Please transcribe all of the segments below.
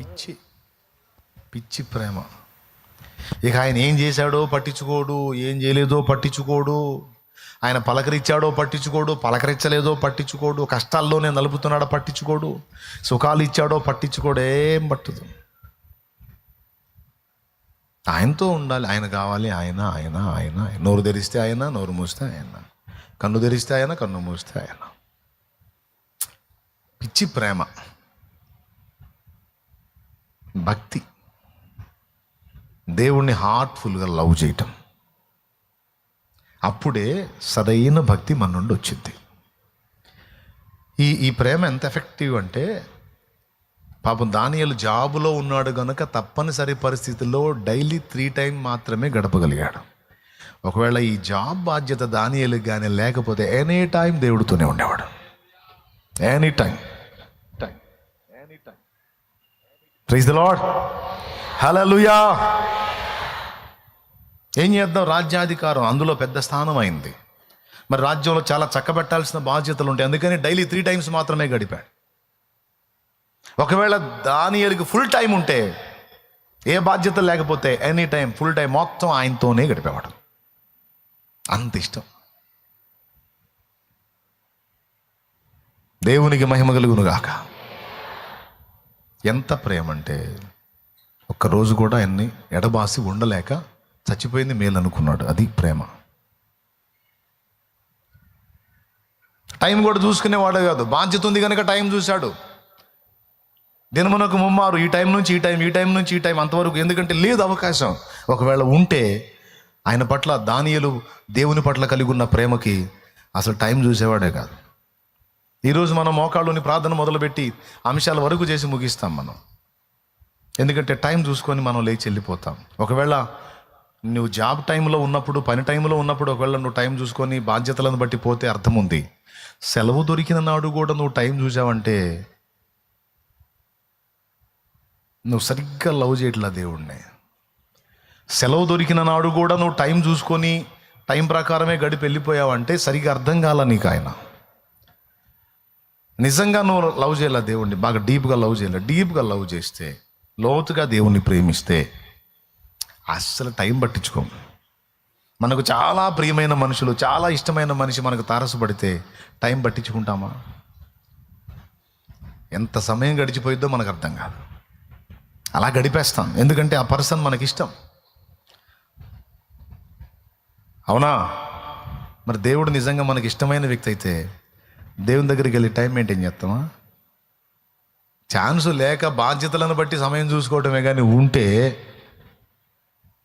పిచ్చి పిచ్చి ప్రేమ. ఇక ఆయన ఏం చేశాడో పట్టించుకోడు, ఏం చేయలేదో పట్టించుకోడు, ఆయన పలకరించాడో పట్టించుకోడు, పలకరించలేదో పట్టించుకోడు, కష్టాల్లోనే నలుపుతున్నాడో పట్టించుకోడు, సుఖాలు ఇచ్చాడో పట్టించుకోడు, ఏం పట్టదు. ఆయనతో ఉండాలి, ఆయన కావాలి, ఆయన ఆయన ఆయన నోరు తెరిస్తే ఆయన, నోరు మూస్తే ఆయన, కన్ను తెరిస్తే ఆయన, కన్ను మూస్తే ఆయన. పిచ్చి ప్రేమ, భక్తి, దేవుణ్ణి హార్ట్ఫుల్గా లవ్ చేయటం. అప్పుడే సరైన భక్తి మన నుండి వచ్చింది. ఈ ప్రేమ ఎంత ఎఫెక్టివ్ అంటే, పాపం దానియేలు జాబులో ఉన్నాడు కనుక తప్పనిసరి పరిస్థితుల్లో డైలీ 3 టైం మాత్రమే గడపగలిగాడు. ఒకవేళ ఈ జాబ్ బాధ్యత దానియేలుకి కానీ లేకపోతే ఎనీ టైం దేవుడితోనే ఉండేవాడు. Any time. Praise the Lord, hallelujah. ఏం చేద్దాం, రాజ్యాధికారం అందులో పెద్ద స్థానం అయింది. మరి రాజ్యంలో చాలా చక్కబెట్టాల్సిన బాధ్యతలు ఉంటాయి. అందుకని డైలీ 3 టైమ్స్ మాత్రమే గడిపాడు. ఒకవేళ దానియేలుకి ఫుల్ టైం ఉంటే, ఏ బాధ్యత లేకపోతే ఎనీ టైం ఫుల్ టైం మొత్తం ఆయనతోనే గడిపేవాడు. అంత ఇష్టం. దేవునికి మహిమ కలుగును గాక. ఎంత ప్రేమ అంటే, ఒక్కరోజు కూడా ఆయన్ని ఎడబాసి ఉండలేక చచ్చిపోయింది మేలు అనుకున్నాడు. అది ప్రేమ. టైం కూడా చూసుకునేవాడు కాదు, బాధ్యత ఉంది కనుక టైం చూశాడు. దినమునకు ముమ్మారు, ఈ టైం నుంచి ఈ టైం, ఈ టైం నుంచి ఈ టైం, అంతవరకు. ఎందుకంటే లేదు అవకాశం. ఒకవేళ ఉంటే ఆయన పట్ల, దానియేలు దేవుని పట్ల కలిగి ఉన్న ప్రేమకి అసలు టైం చూసేవాడే కాదు. ఈరోజు మనం మోకాళ్ళుని ప్రార్థన మొదలుపెట్టి అంశాల వరకు చేసి ముగిస్తాం మనం. ఎందుకంటే టైం చూసుకొని మనం లేచి వెళ్ళిపోతాం. ఒకవేళ నువ్వు జాబ్ టైంలో ఉన్నప్పుడు, పని టైంలో ఉన్నప్పుడు ఒకవేళ నువ్వు టైం చూసుకొని బాధ్యతలను బట్టి పోతే అర్థం ఉంది. సెలవు దొరికిన నాడు కూడా నువ్వు టైం చూసావంటే నువ్వు సరిగ్గా లవ్ చేయట్లా దేవుణ్ణి. సెలవు దొరికిన నాడు కూడా నువ్వు టైం చూసుకొని టైం ప్రకారమే గడిపి వెళ్ళిపోయావంటే సరిగ్గా అర్థం కాల నీకు ఆయన. నిజంగా నువ్వు లవ్ చేయాల దేవుణ్ణి, బాగా డీప్గా లవ్ చేయాలి. డీప్గా లవ్ చేస్తే, లోతుగా దేవుణ్ణి ప్రేమిస్తే అస్సలు టైం పట్టించుకోం. మనకు చాలా ప్రియమైన మనుషులు, చాలా ఇష్టమైన మనిషి మనకు తారసపడితే టైం పట్టించుకుంటామా? ఎంత సమయం గడిచిపోయిద్దో మనకు అర్థం కాదు. అలా గడిపేస్తాం, ఎందుకంటే ఆ పర్సన్ మనకి ఇష్టం. అవునా? మరి దేవుడు నిజంగా మనకి ఇష్టమైన వ్యక్తి అయితే దేవుని దగ్గరికి వెళ్ళి టైం మెయింటైన్ చేస్తామా? ఛాన్స్ లేక బాధ్యతలను బట్టి సమయం చూసుకోవటమే కానీ ఉంటే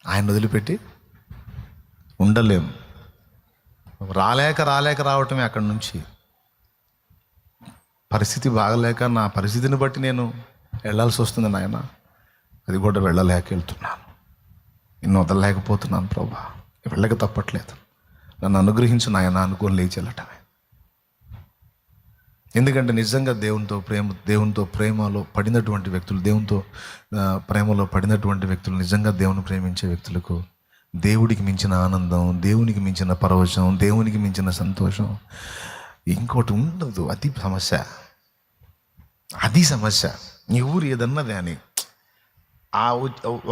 ఆయన వదిలిపెట్టి ఉండలేము. రాలేక రావటమే అక్కడి నుంచి. పరిస్థితి బాగలేక నా పరిస్థితిని బట్టి నేను వెళ్ళాల్సి వస్తుంది నాయన, అది కూడా వెళ్ళలేక వెళ్తున్నాను. నిన్ను వదలలేకపోతున్నాను ప్రభా, వెళ్ళక తప్పట్లేదు, నన్ను అనుగ్రహించు నాయన అనుకోని లేచి వెళ్ళటమే. ఎందుకంటే నిజంగా దేవునితో ప్రేమలో పడినటువంటి వ్యక్తులు, దేవునితో ప్రేమలో పడినటువంటి వ్యక్తులు, నిజంగా దేవుని ప్రేమించే వ్యక్తులకు దేవుడికి మించిన ఆనందం, దేవునికి మించిన పరవశం, దేవునికి మించిన సంతోషం ఇంకోటి ఉండదు. అది సమస్య, అది సమస్య. నీ ఊరు ఏదన్నది అని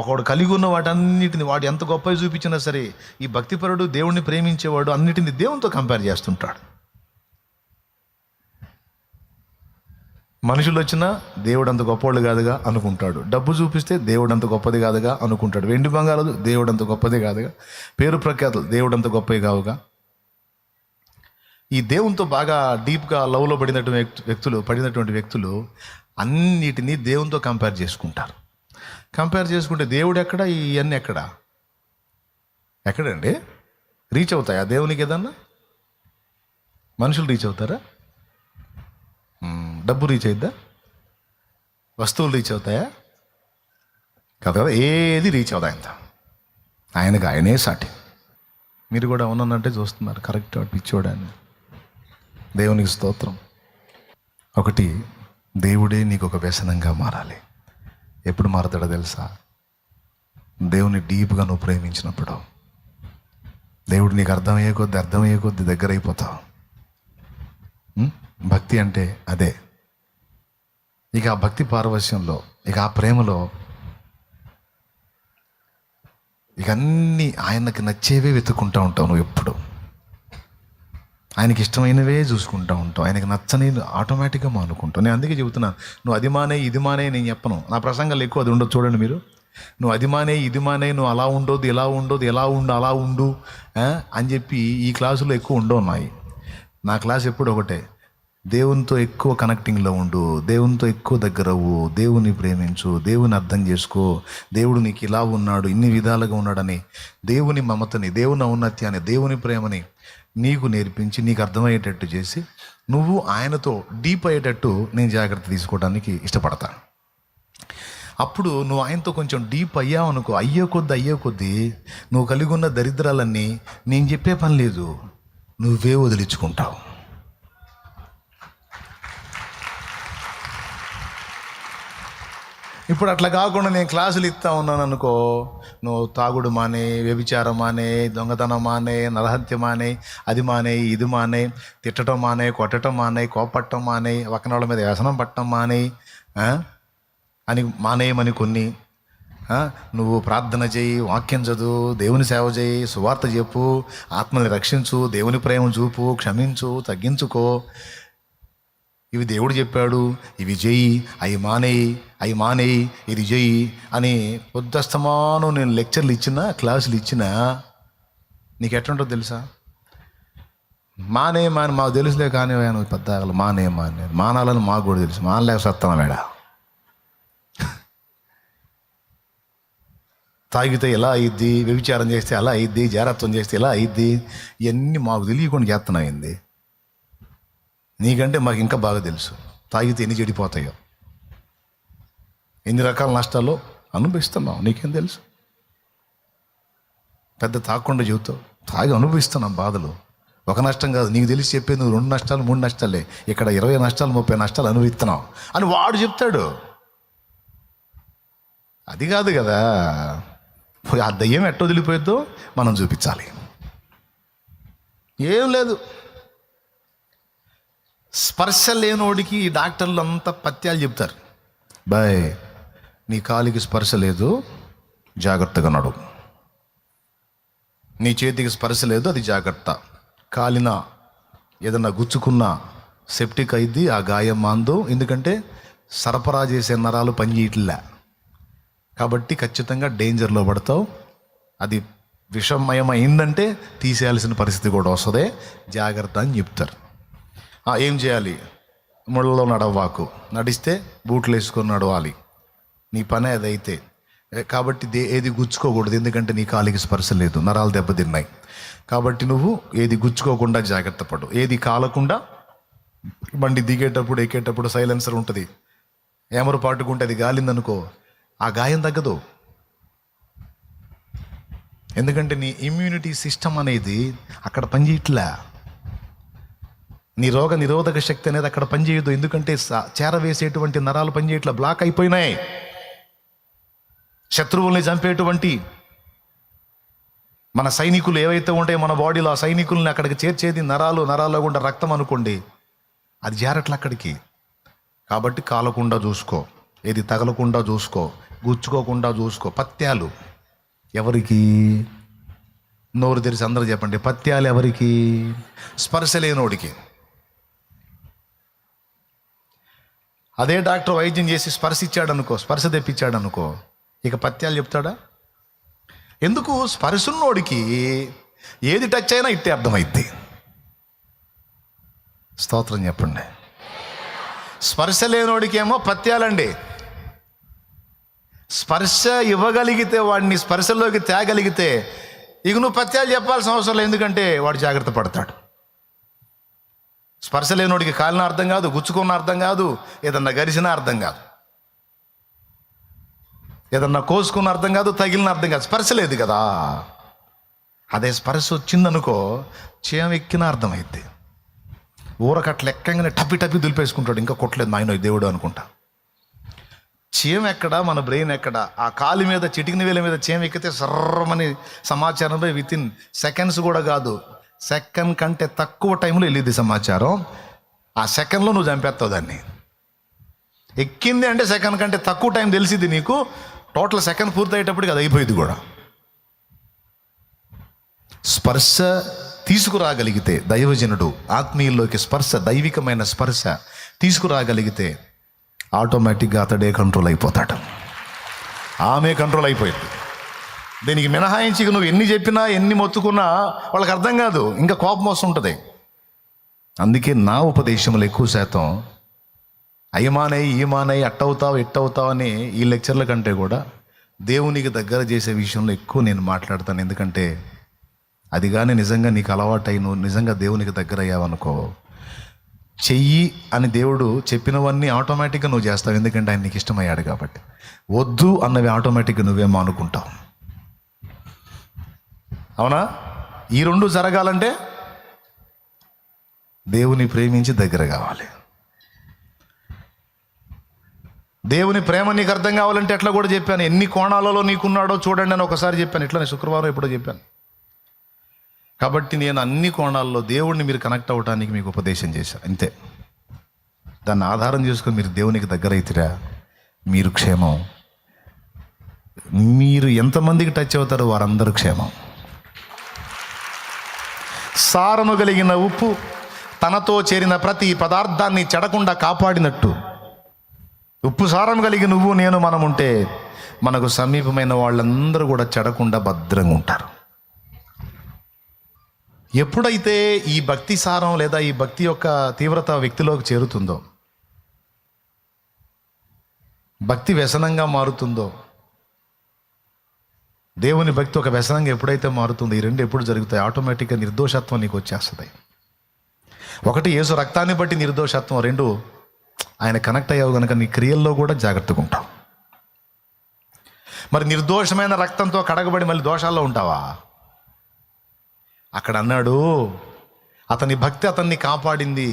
ఒకడు కలిగి ఉన్న వాటన్నిటిని, వాడు ఎంత గొప్పగా చూపించినా సరే, ఈ భక్తిపరుడు దేవుణ్ణి ప్రేమించేవాడు అన్నిటిని దేవునితో కంపేర్ చేస్తుంటాడు. మనుషులు వచ్చినా దేవుడు అంత గొప్పవాళ్ళు కాదుగా అనుకుంటాడు. డబ్బు చూపిస్తే దేవుడు అంత గొప్పది కాదుగా అనుకుంటాడు. వెండి బంగారాలు దేవుడు అంత గొప్పది కాదుగా. పేరు ప్రఖ్యాతులు దేవుడు అంత గొప్పవి కావుగా. ఈ దేవునితో బాగా డీప్గా లవ్లో పడినటువంటి వ్యక్తులు అన్నిటినీ దేవునితో కంపేర్ చేసుకుంటారు. కంపేర్ చేసుకుంటే దేవుడు ఎక్కడ, ఇవన్నీ ఎక్కడండి రీచ్ అవుతాయా దేవునికి? ఏదన్నా మనుషులు రీచ్ అవుతారా? డబ్బు రీచ్ అయిద్దా? వస్తువులు రీచ్ అవుతాయా? కాదు కదా, ఏది రీచ్ అవుతాయంత. ఆయనకు ఆయనే సాటి. మీరు కూడా అవునంటే చూస్తున్నారు, కరెక్ట్ పిచ్చోడాన్ని. దేవునికి స్తోత్రం. ఒకటి, దేవుడే నీకు ఒక వ్యసనంగా మారాలి. ఎప్పుడు మారతాడో తెలుసా? దేవుని డీప్గా నువ్వు ప్రేమించినప్పుడు. దేవుడు నీకు అర్థమయ్యే కొద్దీ దగ్గర అయిపోతావు. భక్తి అంటే అదే. ఇక ఆ భక్తి పారవశ్యంలో, ఇక ఆ ప్రేమలో, ఇక అన్నీ ఆయనకి నచ్చేవే వెతుక్కుంటూ ఉంటావు. నువ్వు ఎప్పుడు ఆయనకి ఇష్టమైనవే చూసుకుంటూ ఉంటావు. ఆయనకి నచ్చని ఆటోమేటిక్గా మానుకుంటావు. నేను అందుకే చెబుతున్నాను, నువ్వు అది మానే ఇది మానే నేను చెప్పను. నా ప్రసంగాలు ఎక్కువ అది ఉండదు. చూడండి మీరు, నువ్వు అది మానే ఇది మానే, నువ్వు అలా ఉండొద్దు ఇలా ఉండొద్దు, ఎలా ఉండు అలా ఉండు అని చెప్పి ఈ క్లాసులో ఎక్కువ ఉండవు ఉన్నాయి. నా క్లాస్ ఎప్పుడు ఒకటే, దేవునితో ఎక్కువ కనెక్టింగ్లో ఉండు, దేవునితో ఎక్కువ దగ్గరవు, దేవుని ప్రేమించు, దేవుని అర్థం చేసుకో, దేవుడు నీకు ఇలా ఉన్నాడు, ఇన్ని విధాలుగా ఉన్నాడని, దేవుని మమతని, దేవుని ఔన్నత్యాన్ని, దేవుని ప్రేమని నీకు నేర్పించి నీకు అర్థమయ్యేటట్టు చేసి నువ్వు ఆయనతో డీప్ అయ్యేటట్టు నేను జాగ్రత్త తీసుకోవడానికి ఇష్టపడతాను. అప్పుడు నువ్వు ఆయనతో కొంచెం డీప్ అయ్యావనుకో, అయ్యే కొద్దీ నువ్వు కలిగి ఉన్న దరిద్రాలన్నీ నేను చెప్పే పని లేదు, నువ్వే వదిలించుకుంటావు. ఇప్పుడు అట్లా కాకుండా నేను క్లాసులు ఇస్తా ఉన్నాను అనుకో, నువ్వు తాగుడు మానే, వ్యభిచారం మానే, దొంగతనం మానే, నరహత్య మానే, అది మానే, ఇది మానే, తిట్టడం మానే, కొట్టడం మానే, కోపట్టడం మానే, ఒకనోళ్ళ మీద వ్యసనం పట్టడం మానే అని మానేయమని కొన్ని. నువ్వు ప్రార్థన చేయి, వాక్యం చదువు, దేవుని సేవ చేయి, సువార్త చెప్పు, ఆత్మని రక్షించు, దేవుని ప్రేమ చూపు, క్షమించు, తగ్గించుకో, ఇవి దేవుడు చెప్పాడు, ఇవి చెయ్యి, అవి మానేయి, ఇది చెయ్యి అని పొద్దుస్తమానం నేను లెక్చర్లు ఇచ్చినా, క్లాసులు ఇచ్చినా నీకు ఎట్లుంటుందో తెలుసా? మానే మాకు తెలుసులే, కానీ నువ్వు పెద్ద మానాలని మాకు కూడా తెలుసు, మానలేక సత్తాను వేడ. తాగితే ఎలా అయ్యిద్ది, వ్యభిచారం చేస్తే ఎలా అయ్యిద్ది, జారత్వం చేస్తే ఎలా అయ్యిద్ది, ఇవన్నీ మాకు తెలియకుండా చేస్తున్నాయింది. నీకంటే మాకు ఇంకా బాగా తెలుసు తాగితే ఎన్ని చెడిపోతాయో, ఎన్ని రకాల నష్టాలు అనుభవిస్తున్నావు. నీకేం తెలుసు? పెద్ద తాగకుండా చెబుతావు, తాగి అనుభవిస్తున్నాం బాధలు. ఒక నష్టం కాదు నీకు తెలిసి చెప్పేది, నువ్వు 2 నష్టాలు 3 నష్టాలే, ఇక్కడ 20 నష్టాలు 30 నష్టాలు అనుభవిస్తున్నావు అని వాడు చెప్తాడు. అది కాదు కదా, ఆ దయ్యం ఎట్ట వదిలిపోయిద్దో మనం చూపించాలి. ఏం లేదు, స్పర్శ లేనోడికి ఈ డాక్టర్లు అంతా పత్యాలు చెప్తారు. బాయ్, నీ కాలికి స్పర్శ లేదు, జాగ్రత్తగా నడు. నీ చేతికి స్పర్శ లేదు, అది జాగ్రత్త. కాలిన ఏదన్నా గుచ్చుకున్న సెప్టిక్ అయింది, ఆ గాయం మాందు. ఎందుకంటే సరఫరా చేసే నరాలు పనిచేయట్లే కాబట్టి ఖచ్చితంగా డేంజర్లో పడతావు. అది విషమయం అయిందంటే తీసేయాల్సిన పరిస్థితి కూడా వస్తుంది, జాగ్రత్త అని చెప్తారు. ఏం చేయాలి? ముళ్ళలో నడవాకు, నడిస్తే బూట్లు వేసుకొని నడవాలి, నీ పని అదైతే. కాబట్టి ఏది గుచ్చుకోకూడదు, ఎందుకంటే నీ కాలికి స్పర్శ లేదు, నరాలు దెబ్బతిన్నాయి. కాబట్టి నువ్వు ఏది గుచ్చుకోకుండా జాగ్రత్త పడు. ఏది కాలకుండా, బండి దిగేటప్పుడు ఎక్కేటప్పుడు సైలెన్సర్ ఉంటుంది, ఏమరు పాటుకుంటే అది గాలిందనుకో, ఆ గాయం తగ్గదు. ఎందుకంటే నీ ఇమ్యూనిటీ సిస్టమ్ అనేది అక్కడ పనిచేయట్లే, నీ రోగ నిరోధక శక్తి అనేది అక్కడ పనిచేయదు. ఎందుకంటే చేరవేసేటువంటి నరాలు పనిచేయట్లా, బ్లాక్ అయిపోయినాయి. శత్రువుల్ని చంపేటువంటి మన సైనికులు ఏవైతే ఉంటాయో మన బాడీలో, ఆ సైనికుల్ని అక్కడికి చేర్చేది నరాల్లో గుండా రక్తం అనుకోండి, అది చేరట్లా అక్కడికి. కాబట్టి కాలకుండా చూసుకో, ఏది తగలకుండా చూసుకో, గుచ్చుకోకుండా చూసుకో. పత్యాలు ఎవరికి? నోరు తెరిచి అందరూ చెప్పండి, పత్యాలు ఎవరికి? స్పర్శ లేనోడికి. అదే డాక్టర్ వైద్యం చేసి స్పర్శ ఇచ్చాడనుకో, స్పర్శ తెప్పించాడనుకో, ఇక పత్యాలు చెప్తాడా? ఎందుకు? స్పర్శున్నోడికి ఏది టచ్ అయినా ఇట్టే అర్థమైద్ది. స్తోత్రం చెప్పండి. స్పర్శ లేనోడికి ఏమో పత్యాలండి. స్పర్శ ఇవ్వగలిగితే, వాడిని స్పర్శలోకి తేగలిగితే ఇక నువ్వు పత్యాలు చెప్పాల్సిన అవసరం లేదు, ఎందుకంటే వాడు జాగ్రత్త పడతాడు. స్పర్శ లేనోడికి కాలిన అర్థం కాదు, గుచ్చుకున్న అర్థం కాదు, ఏదన్నా గరిసిన అర్థం కాదు, ఏదన్నా కోసుకున్న అర్థం కాదు, తగిలిన అర్థం కాదు. స్పర్శ లేదు కదా. అదే స్పర్శ వచ్చిందనుకో, చేయం ఎక్కిన అర్థమైద్ది. ఊరకట్ల ఎక్కగానే టప్పి దులిపేసుకుంటాడు, ఇంకా కొట్టలేదు నాయన దేవుడు అనుకుంటా. చేయం ఎక్కడ, మన బ్రెయిన్ ఎక్కడ? ఆ కాలు మీద, చిటికిన వేల మీద చేయం ఎక్కితే సర్రమని సమాచారంలో వితిన్ సెకండ్స్ కూడా కాదు, సెకండ్ కంటే తక్కువ టైంలో వెళ్ళింది సమాచారం. ఆ సెకండ్లో నువ్వు చంపేస్తావు దాన్ని. ఎక్కింది అంటే సెకండ్ కంటే తక్కువ టైం తెలిసింది నీకు, టోటల్ సెకండ్ పూర్తయ్యేటప్పటికి అది అయిపోయింది కూడా. స్పర్శ తీసుకురాగలిగితే దైవజనుడు ఆత్మీయుల్లోకి స్పర్శ, దైవికమైన స్పర్శ తీసుకురాగలిగితే ఆటోమేటిక్గా అతడే కంట్రోల్ అయిపోతాడు, ఆమె కంట్రోల్ అయిపోయింది. దీనికి మినహాయించి నువ్వు ఎన్ని చెప్పినా ఎన్ని మొత్తుకున్నా వాళ్ళకి అర్థం కాదు, ఇంకా కోపం వస్తుంటుంది. అందుకే నా ఉపదేశంలో ఎక్కువ శాతం అయ్యమానయ్యి ఈమానయ్యి అట్టవుతావు ఎట్టవుతావు అని ఈ లెక్చర్ల కంటే కూడా దేవునికి దగ్గర చేసే విషయంలో ఎక్కువ నేను మాట్లాడతాను. ఎందుకంటే అది కానీ నిజంగా నీకు అలవాటై నువ్వు నిజంగా దేవునికి దగ్గర అయ్యావనుకో, చెయ్యి అని దేవుడు చెప్పినవన్నీ ఆటోమేటిక్గా నువ్వు చేస్తావు. ఎందుకంటే ఆయన నీకు ఇష్టమయ్యాడు కాబట్టి. వద్దు అన్నవి ఆటోమేటిక్గా నువ్వేమో అనుకుంటావు. అవునా? ఈ రెండు జరగాలంటే దేవుని ప్రేమించి దగ్గర కావాలి. దేవుని ప్రేమ నీకు అర్థం కావాలంటే ఎట్లా కూడా చెప్పాను, ఎన్ని కోణాలలో నీకున్నాడో చూడండి అని ఒకసారి చెప్పాను. ఇట్లానే శుక్రవారం ఎప్పుడో చెప్పాను. కాబట్టి నేను అన్ని కోణాల్లో దేవుడిని మీరు కనెక్ట్ అవ్వడానికి మీకు ఉపదేశం చేశాను, అంతే. దాన్ని ఆధారం చేసుకొని మీరు దేవునికి దగ్గర అవుతారా, మీరు క్షేమం. మీరు ఎంతమందికి టచ్ అవుతారో వారందరూ క్షేమం. సారము కలిగిన ఉప్పు తనతో చేరిన ప్రతి పదార్థాన్ని చెడకుండా కాపాడినట్టు, ఉప్పు సారం కలిగి నువ్వు నేను మనం ఉంటే మనకు సమీపమైన వాళ్ళందరూ కూడా చెడకుండా భద్రంగా ఉంటారు. ఎప్పుడైతే ఈ భక్తి సారం లేదా ఈ భక్తి యొక్క తీవ్రత వ్యక్తిలోకి చేరుతుందో, భక్తి వ్యసనంగా మారుతుందో, దేవుని భక్తి ఒక వ్యసనంగా ఎప్పుడైతే మారుతుందో, ఈ రెండు ఎప్పుడు జరుగుతాయి? ఆటోమేటిక్గా నిర్దోషత్వం నీకు వచ్చేస్తుంది. ఒకటి యేసు రక్తాన్ని బట్టి నిర్దోషత్వం, రెండు ఆయన కనెక్ట్ అయ్యావు కనుక నీ క్రియల్లో కూడా జాగ్రత్తగా ఉంటావు. మరి నిర్దోషమైన రక్తంతో కడగబడి మళ్ళీ దోషాల్లో ఉంటావా? అక్కడ అన్నాడు అతని భక్తి అతన్ని కాపాడింది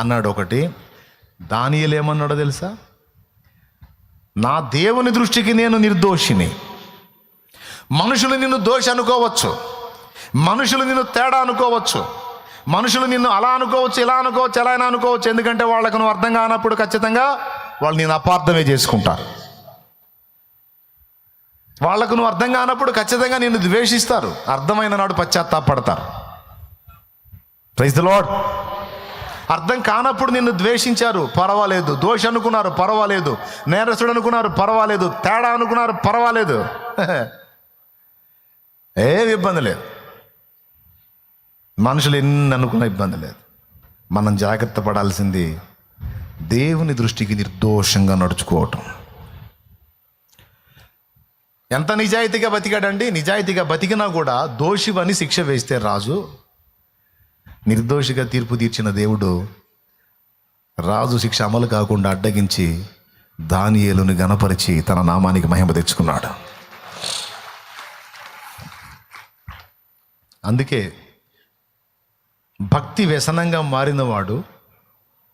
అన్నాడు. ఒకటి దానియేలు ఏమన్నాడో తెలుసా? నా దేవుని దృష్టికి నేను నిర్దోషిని. మనుషులు నిన్ను దోషి అనుకోవచ్చు, మనుషులు నిన్ను తేడా అనుకోవచ్చు, మనుషులు నిన్ను అలా అనుకోవచ్చు, ఇలా అనుకోవచ్చు, ఎలా అయినా అనుకోవచ్చు. ఎందుకంటే వాళ్ళకు నువ్వు అర్థం కానప్పుడు ఖచ్చితంగా వాళ్ళు నేను అపార్థమే చేసుకుంటారు. వాళ్లకు నువ్వు అర్థం కానప్పుడు ఖచ్చితంగా నిన్ను ద్వేషిస్తారు, అర్థమైన నాడు పశ్చాత్తాపడతారు. Praise the lord. అర్థం కానప్పుడు నిన్ను ద్వేషించారు, పర్వాలేదు. దోషి అనుకున్నారు, పర్వాలేదు. నేరస్తుడు అనుకున్నారు, పర్వాలేదు. తేడా అనుకున్నారు, పర్వాలేదు. ఏమి ఇబ్బంది లేదు. మనుషులు ఎన్ని అనుకున్న ఇబ్బంది లేదు. మనం జాగ్రత్త పడాల్సింది దేవుని దృష్టికి నిర్దోషంగా నడుచుకోవటం. ఎంత నిజాయితీగా బతికాడండి. నిజాయితీగా బతికినా కూడా దోషివని శిక్ష వేస్తే రాజు, నిర్దోషిగా తీర్పు తీర్చిన దేవుడు రాజు శిక్ష అమలు కాకుండా అడ్డగించి దానియేలుని గణపరిచి తన నామానికి మహిమ తెచ్చుకున్నాడు. అందుకే భక్తి వ్యసనంగా మారినవాడు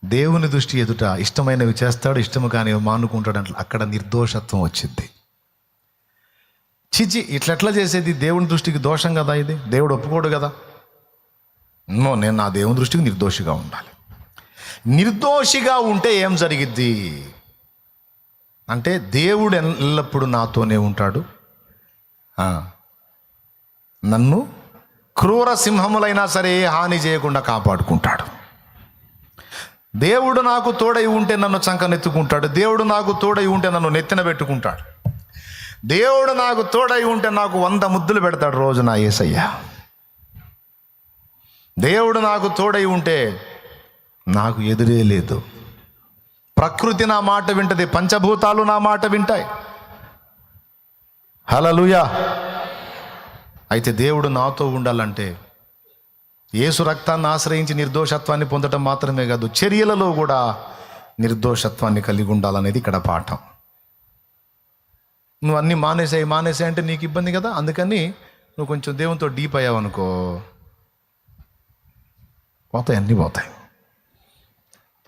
దేవుని దృష్టి ఎదుట ఇష్టమైనవి చేస్తాడు, ఇష్టము కానివి మానుకుంటాడు. అంటే అక్కడ నిర్దోషత్వం వచ్చింది. చిచి ఇట్లెట్లా చేసేది? దేవుని దృష్టికి దోషం కదా ఇది, దేవుడు ఒప్పుకోడు కదా. నేను నా దేవుని దృష్టికి నిర్దోషిగా ఉండాలి. నిర్దోషిగా ఉంటే ఏం జరిగిద్ది అంటే దేవుడు ఎల్లప్పుడూ నాతోనే ఉంటాడు, నన్ను క్రూర సింహములైనా సరే హాని చేయకుండా కాపాడుకుంటాడు. దేవుడు నాకు తోడై ఉంటే నన్ను చంకనెత్తుకుంటాడు. దేవుడు నాకు తోడై ఉంటే నన్ను నెత్తిన పెట్టుకుంటాడు. దేవుడు నాకు తోడై ఉంటే నాకు 100 ముద్దులు పెడతాడు రోజు నా యేసయ్య. దేవుడు నాకు తోడై ఉంటే నాకు ఎదురే లేదు. ప్రకృతి నా మాట వింటది, పంచభూతాలు నా మాట వింటాయి. హల్లెలూయా. అయితే దేవుడు నాతో ఉండాలంటే యేసు రక్తాన్ని ఆశ్రయించి నిర్దోషత్వాన్ని పొందడం మాత్రమే కాదు, చర్యలలో కూడా నిర్దోషత్వాన్ని కలిగి ఉండాలనేది ఇక్కడ పాఠం. నువ్వు అన్నీ మానేసాయి అంటే నీకు ఇబ్బంది కదా. అందుకని నువ్వు కొంచెం దేవునితో డీప్ అయ్యావనుకో, పోతాయి, అన్నీ పోతాయి.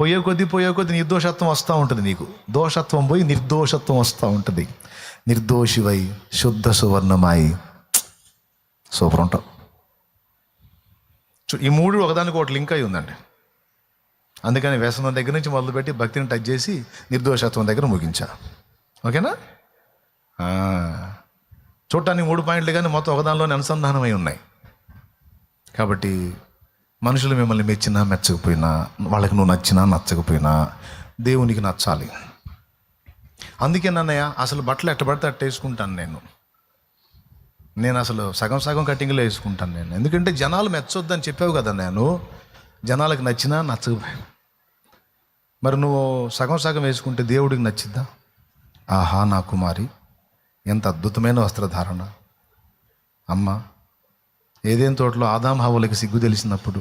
పోయే కొద్దీ నిర్దోషత్వం వస్తూ ఉంటుంది. నీకు దోషత్వం పోయి నిర్దోషత్వం వస్తూ ఉంటుంది. నిర్దోషివై శుద్ధ సువర్ణమై సూపర్ ఉంటావు. ఈ మూడు ఒకదానికి ఒకటి లింక్ అయి ఉందండి. అందుకని వ్యసనం దగ్గర నుంచి మొదలుపెట్టి భక్తిని టచ్ చేసి నిర్దోషత్వం దగ్గర ముగించా. ఓకేనా? చూడటానికి 3 పాయింట్లు కానీ మొత్తం ఒకదానిలోనే అనుసంధానమై ఉన్నాయి. కాబట్టి మనుషులు మిమ్మల్ని మెచ్చినా మెచ్చకపోయినా, వాళ్ళకి నువ్వు నచ్చినా నచ్చకపోయినా దేవునికి నచ్చాలి. అందుకే నన్నయ్య అసలు బట్టలు ఎట్ట పడితే అట్ట వేసుకుంటాను నేను అసలు సగం సగం కటింగ్లో వేసుకుంటాను నేను. ఎందుకంటే జనాలు మెచ్చొద్దని చెప్పావు కదా, నేను జనాలకు నచ్చినా నచ్చకపోయినా. మరి నువ్వు సగం సగం వేసుకుంటే దేవుడికి నచ్చిద్దా? ఆహా నా కుమారి, ఎంత అద్భుతమైన వస్త్రధారణ. అమ్మ, ఏదేం తోటలో ఆదాం హవ్వలకి సిగ్గు తెలిసినప్పుడు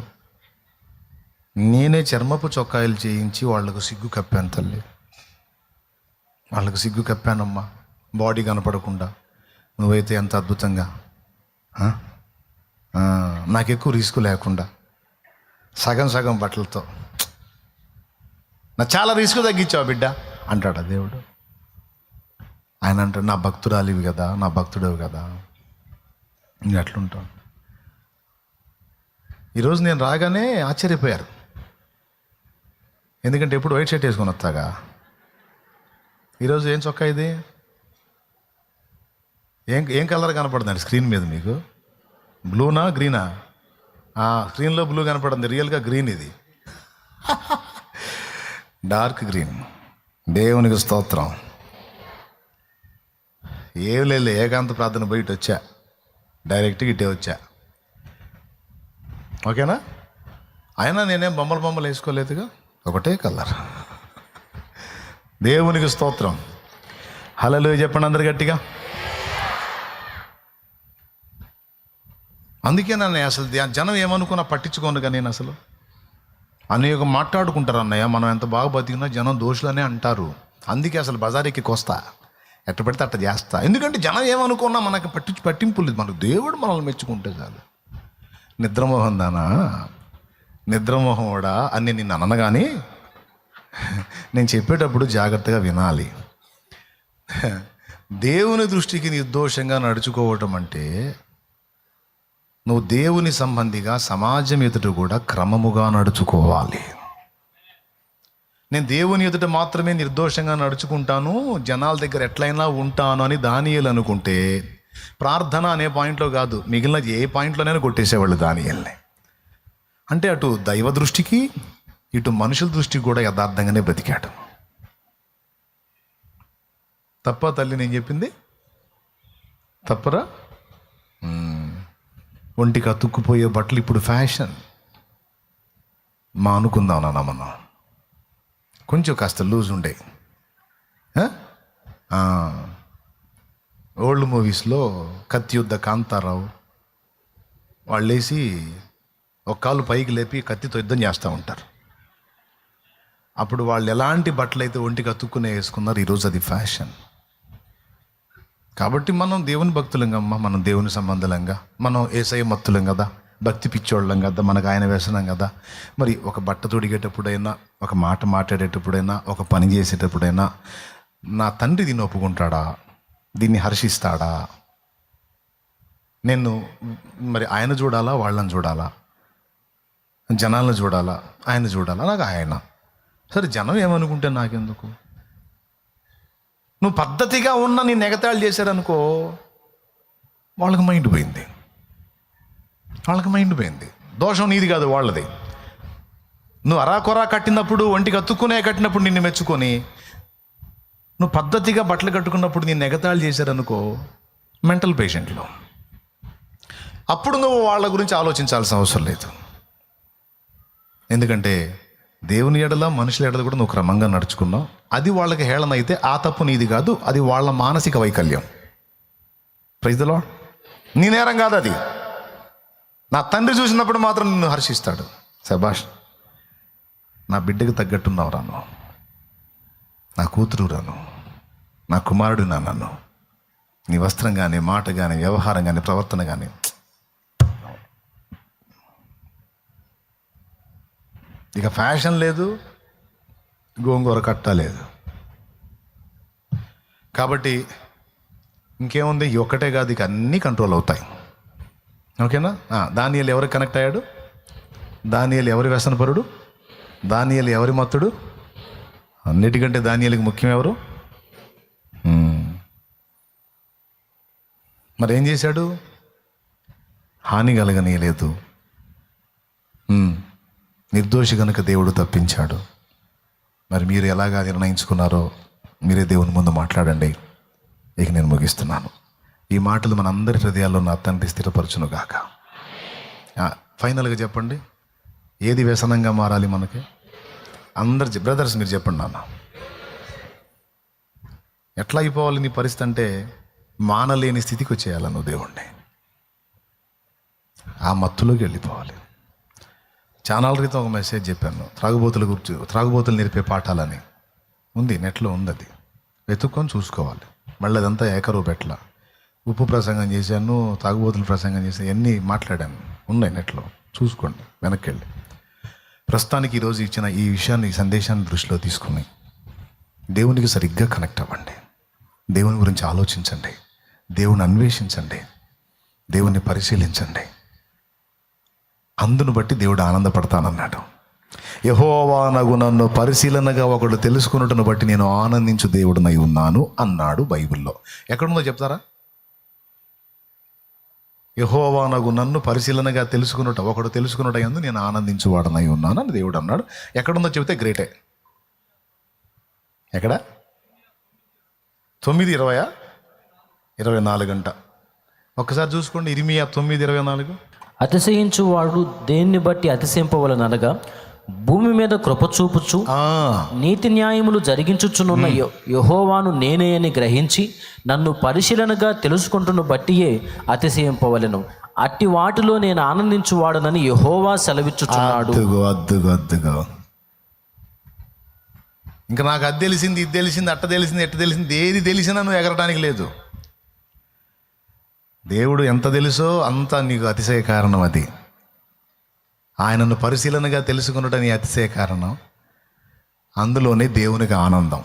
నేనే చర్మపు చొక్కాయలు చేయించి వాళ్లకు సిగ్గు కప్పాను తల్లి, వాళ్ళకు సిగ్గు కప్పానమ్మా, బాడీ కనపడకుండా. నువ్వైతే ఎంత అద్భుతంగా, నాకు ఎక్కువ రిస్క్ లేకుండా సగం సగం బట్టలతో నా చాలా రిస్క్ తగ్గించావు బిడ్డ అంటాడా దేవుడు? ఆయన అంటాడు, నా భక్తురాలివి కదా, నా భక్తుడవి కదా. ఇంకా అట్లుంటాం. ఈరోజు నేను రాగానే ఆశ్చర్యపోయారు. ఎందుకంటే ఎప్పుడు వైట్ షర్ట్ వేసుకొని వస్తాగా. ఈరోజు ఏం చొక్కా ఇది? ఏం కలర్ కనపడుతుంది స్క్రీన్ మీద మీకు? బ్లూనా గ్రీనా? స్క్రీన్లో బ్లూ కనపడుతుంది, రియల్గా గ్రీన్. ఇది డార్క్ గ్రీన్. దేవునికి స్తోత్రం. ఏం లేదు, ఏకాంత ప్రార్థన బయట వచ్చా, డైరెక్ట్గా ఇటే వచ్చా. ఓకేనా? అయినా నేనేం బొమ్మలు వేసుకోలేదుగా, ఒకటే కలర్. దేవునికి స్తోత్రం. హల్లెలూయా చెప్పండి అందరు గట్టిగా. అందుకే నన్ను అసలు జనం ఏమనుకున్నా పట్టించుకోనుగా. నేను అసలు అనేక మాట్లాడుకుంటారు అన్నయ్య, మనం ఎంత బాగా బతికినా జనం దోషులనే అంటారు. అందుకే అసలు బజారీకి కొస్తా, ఎట్ట పెడితే అట్ట చేస్తా. ఎందుకంటే జనం ఏమనుకున్నా మనకి పట్టింపు లేదు. మనకు దేవుడు మనల్ని మెచ్చుకుంటే చాలు. నిద్రమోహం దానా, నిద్రమోహండా అని నిన్ను అనగానే నేను చెప్పేటప్పుడు జాగ్రత్తగా వినాలి. దేవుని దృష్టికి నిర్దోషంగా నడుచుకోవటం అంటే నువ్వు దేవుని సంబంధిగా సమాజం ఎదుట కూడా క్రమముగా నడుచుకోవాలి. నేను దేవుని ఎదుట మాత్రమే నిర్దోషంగా నడుచుకుంటాను, జనాల దగ్గర ఎట్లయినా ఉంటాను అని దానియేలు అనుకుంటే ప్రార్థన అనే పాయింట్లో కాదు, మిగిలిన ఏ పాయింట్లోనైనా కొట్టేసేవాళ్ళు దానియేల్ని. అంటే అటు దైవ దృష్టికి ఇటు మనుషుల దృష్టికి కూడా యథార్థంగానే బతికాడు. తప్ప తల్లి నేను చెప్పింది? తప్పరా? ఒంటికి అతుక్కుపోయే బట్టలు ఇప్పుడు ఫ్యాషన్. అనుకుందాం నాన్న, మనం కొంచెం కాస్త లూజ్ ఉండే. ఓల్డ్ మూవీస్లో కత్తియుద్ధ కాంతారావు వాళ్ళు వేసి ఒక కాలు పైకి లేపి కత్తితో యుద్ధం చేస్తూ ఉంటారు. అప్పుడు వాళ్ళు ఎలాంటి బట్టలు అయితే ఒంటికి అతుక్కునే వేసుకున్నారు, ఈరోజు అది ఫ్యాషన్. కాబట్టి మనం దేవుని భక్తులంగా అమ్మ, మనం దేవుని సంబంధంగా, మనం యేసయ్య మత్తులం కదా, భక్తి పిచ్చోళ్ళం కదా, మనకు ఆయన వ్యసనం కదా. మరి ఒక బట్ట తొడిగేటప్పుడైనా, ఒక మాట మాట్లాడేటప్పుడైనా, ఒక పని చేసేటప్పుడైనా నా తండ్రి దీన్ని ఒప్పుకుంటాడా, దీన్ని హర్షిస్తాడా? నేను మరి ఆయన చూడాలా, వాళ్ళని చూడాలా, జనాలను చూడాలా, ఆయన చూడాలా? నాకు ఆయన. సరే జనం ఏమనుకుంటే నాకెందుకు? నువ్వు పద్ధతిగా ఉన్న నీ ఎగతాళి చేశారనుకో, వాళ్ళకి మైండ్ పోయింది. దోషం నీది కాదు, వాళ్ళది. నువ్వు అరాకొరా కట్టినప్పుడు, ఒంటికి అతుక్కునే కట్టినప్పుడు నిన్ను మెచ్చుకొని, నువ్వు పద్ధతిగా బట్టలు కట్టుకున్నప్పుడు నిన్ను ఎగతాళి చేశారనుకో, మెంటల్ పేషెంట్లు. అప్పుడు నువ్వు వాళ్ళ గురించి ఆలోచించాల్సిన అవసరం లేదు. ఎందుకంటే దేవుని ఎడల, మనుషుల ఎడల కూడా నువ్వు క్రమంగా నడుచుకున్నావు. అది వాళ్ళకి హేళన అయితే ఆ తప్పు నీది కాదు, అది వాళ్ళ మానసిక వైకల్యం. Praise the Lord. నీ నేరం కాదు అది. నా తండ్రి చూసినప్పుడు మాత్రం నిన్ను హర్షిస్తాడు. శభాష్, నా బిడ్డకు తగ్గట్టున్నావు రాను, నా కూతురు రాను, నా కుమారుడు నన్ను, నీ వస్త్రం కానీ, మాట కానీ, వ్యవహారం కానీ, ప్రవర్తన కానీ. ఇక ఫ్యాషన్ లేదు, గోంగూర కట్ట లేదు. కాబట్టి ఇంకేముంది, ఒక్కటే కాదు, ఇక అన్నీ కంట్రోల్ అవుతాయి. ఓకేనా? దానియేలు ఎవరికి కనెక్ట్ అయ్యాడు? దానియేలు ఎవరి వ్యసనపరుడు? దానియేలు ఎవరి మత్తుడు? అన్నిటికంటే దానియేలుకి ముఖ్యం ఎవరు? మరి ఏం చేశాడు? హాని కలగనీయలేదు. నిర్దోషి కనుక దేవుడు తప్పించాడు. మరి మీరు ఎలాగా నిర్ణయించుకున్నారో మీరే దేవుని ముందు మాట్లాడండి. ఇక నేను ముగిస్తున్నాను. ఈ మాటలు మన అందరి హృదయాల్లో నా తండ్రి స్థిరపరచును గాక. ఫైనల్గా చెప్పండి, ఏది వ్యసనంగా మారాలి మనకి? అందరు బ్రదర్స్ మీరు చెప్పండి నాన్న, ఎట్లా అయిపోవాలి నీ పరిస్థితి అంటే మానలేని స్థితికి వచ్చేయాలి నువ్వు దేవుణ్ణి. ఆ మత్తులోకి వెళ్ళిపోవాలి. చాలా క్రితం ఒక మెసేజ్ చెప్పాను, త్రాగుబోతుల గురించి, త్రాగుబోతులు నేర్పే పాఠాలని ఉంది, నెట్లో ఉంది. అది వెతుక్కొని చూసుకోవాలి. మళ్ళీ అదంతా ఏకరువు పెట్టల. ఉప్పు ప్రసంగం చేశాను, తాగుబోతుల ప్రసంగం చేశాను, ఎన్ని మాట్లాడాను, ఉన్నాయి నెట్లో, చూసుకోండి వెనక్కి వెళ్ళి. ప్రస్తుతానికి ఈరోజు ఇచ్చిన ఈ విషయాన్ని, ఈ సందేశాన్ని దృష్టిలో తీసుకుని దేవునికి సరిగ్గా కనెక్ట్ అవ్వండి. దేవుని గురించి ఆలోచించండి, దేవుని అన్వేషించండి, దేవుని పరిశీలించండి. అందును బట్టి దేవుడు ఆనందపడతానన్నాడు. యెహోవానగు నన్ను పరిశీలనగా ఒకడు తెలుసుకున్నట్టును బట్టి నేను ఆనందించు దేవుడినై ఉన్నాను అన్నాడు బైబిల్లో. ఎక్కడుందో చెప్తారా? యెహోవానగు నన్ను పరిశీలనగా తెలుసుకున్నట్టు ఒకడు తెలుసుకున్నట్టు నేను ఆనందించువాడనై ఉన్నాను అని దేవుడు అన్నాడు. ఎక్కడుందో చెబితే గ్రేటే. ఎక్కడ? 9:20 24 ఒక్కసారి చూసుకోండి. ఇర్మియా 9:24. అతిశయించువాడు దేన్ని బట్టి అతిశయింపవలననగా భూమి మీద కృప చూపుచు నీతి న్యాయములు జరిగించుచునున్న యెహోవాను నేనే అని గ్రహించి నన్ను పరిశీలనగా తెలుసుకుంటున్న బట్టియే అతిశయింపవలెను. అట్టి వాటిలో నేను ఆనందించువాడనని యెహోవా సెలవిచ్చుచున్నాడు. అద్దుగో ఇంకా నాకు అది తెలిసింది, ఇది తెలిసింది, అట్ట తెలిసింది, ఎట్ట తెలిసింది, ఏది తెలిసినా నువ్వు ఎగరటానికి లేదు. దేవుడు ఎంత తెలుసో అంత నీకు అతిశయ కారణం. అది ఆయనను పరిశీలనగా తెలుసుకున్నట నీ అతిశయ కారణం. అందులోనే దేవునికి ఆనందం.